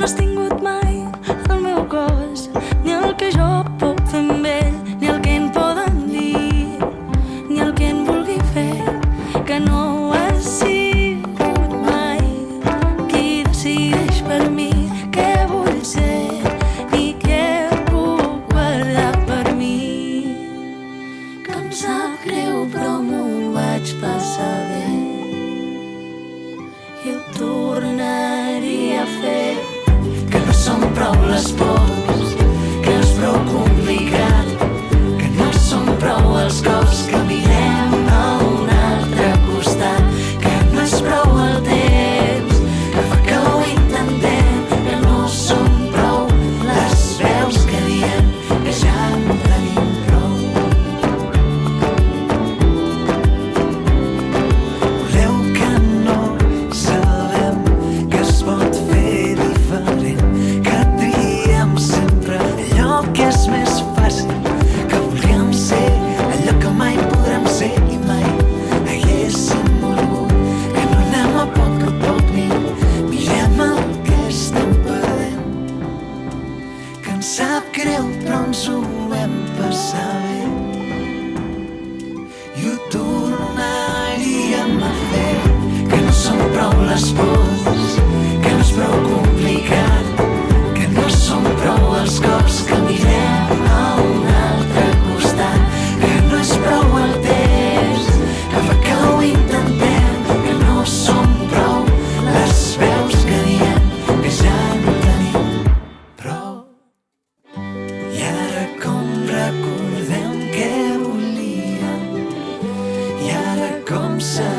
no has tingut mai el meu cos, ni el que jo puc fer amb ell, ni el que en poden dir, ni el que en vulgui fer, que no has sigut mai qui decideix per mi què vull ser i què puc guardar per mi. Que em sap greu però m'ho vaig passar bé i ho tornaria a fer. Que no són prou les pors, que no és prou complicat, que no són prou els cops que mirem a un altre costat, que no és prou el temps que fa que ho intentem, que no són prou les veus que diem que ja en tenim prou. Voleu que no sabem que es pot fer diferent, que triem sempre allò que és més fàcil, que volíem ser allò que mai podrem ser i mai haguéssim volgut, que no anem a poc ni mirem el que estem perdent, que ens sap greu però ens ho hem passat bé i ho tornaríem a fer. Que no són prou les pors, que no és prou complicat, que no són prou els cops que mirem a un altre costat, que no és prou el temps que fa que ho intentem, que no són prou les veus que diem que ja en tenim prou. I ara com recordem què volíem, i ara com sabem